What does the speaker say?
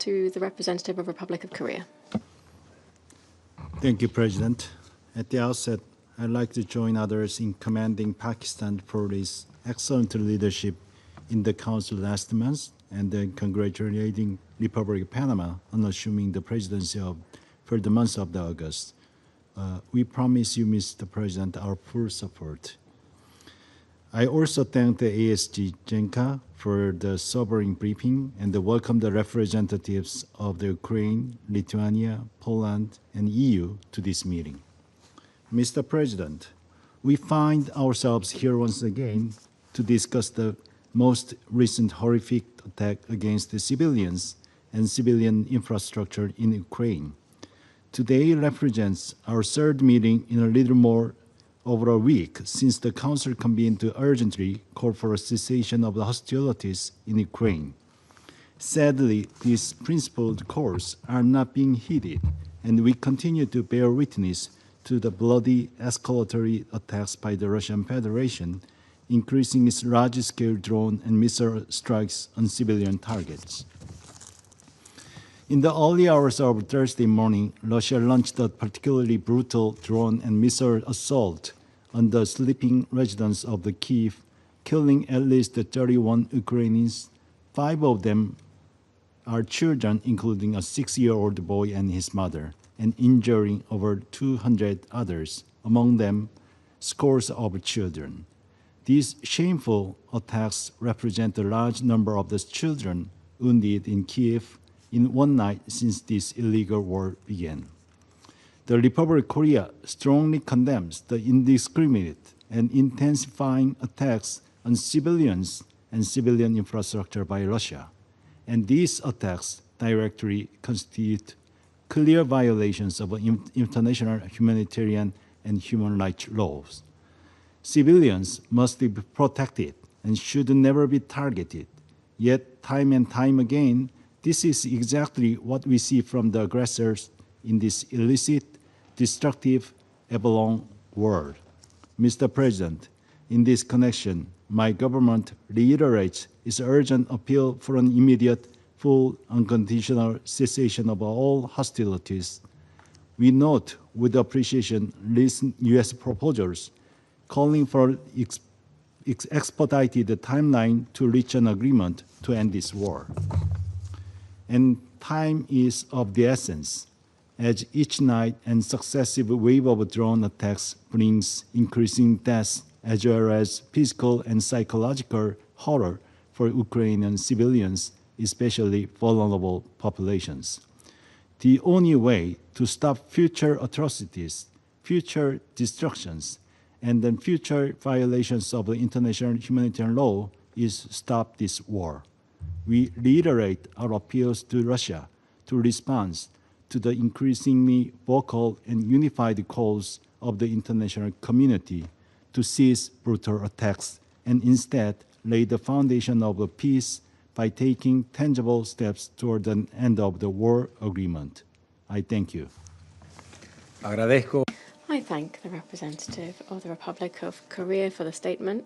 to the representative of Republic of Korea. Thank you, President. At the outset, I'd like to join others in commending Pakistan for its excellent leadership in the Council last month, and then congratulating Republic of Panama on assuming the presidency for the month of August. We promise you, Mr. President, our full support. I also thank the ASG Genka for the sobering briefing and welcome the representatives of the Ukraine, Lithuania, Poland, and EU to this meeting. Mr. President, we find ourselves here once again to discuss the most recent horrific attack against the civilians and civilian infrastructure in Ukraine. Today represents our third meeting in a little more over a week since the Council convened to urgently call for a cessation of the hostilities in Ukraine. Sadly, these principled calls are not being heeded, and we continue to bear witness to the bloody escalatory attacks by the Russian Federation, increasing its large-scale drone and missile strikes on civilian targets. In the early hours of Thursday morning, Russia launched a particularly brutal drone and missile assault on the sleeping residents of the Kyiv, killing at least 31 Ukrainians. 5 of them are children, including a 6-year-old boy and his mother, and injuring over 200 others, among them scores of children. These shameful attacks represent a large number of the children wounded in Kyiv in one night since this illegal war began. The Republic of Korea strongly condemns the indiscriminate and intensifying attacks on civilians and civilian infrastructure by Russia, and these attacks directly constitute clear violations of international humanitarian and human rights laws. Civilians must be protected and should never be targeted. Yet, time and time again, this is exactly what we see from the aggressors in this illicit, destructive, ever-long world. Mr. President, in this connection, my government reiterates its urgent appeal for an immediate, full, unconditional cessation of all hostilities. We note with appreciation recent U.S. proposals calling for expedited timeline to reach an agreement to end this war. And time is of the essence, as each night and successive wave of drone attacks brings increasing deaths as well as physical and psychological horror for Ukrainian civilians, especially vulnerable populations. The only way to stop future atrocities, future destructions, and then future violations of the international humanitarian law is stop this war. We reiterate our appeals to Russia to respond to the increasingly vocal and unified calls of the international community to cease brutal attacks and instead lay the foundation of a peace by taking tangible steps toward an end of the war agreement. I thank you. I thank the representative of the Republic of Korea for the statement.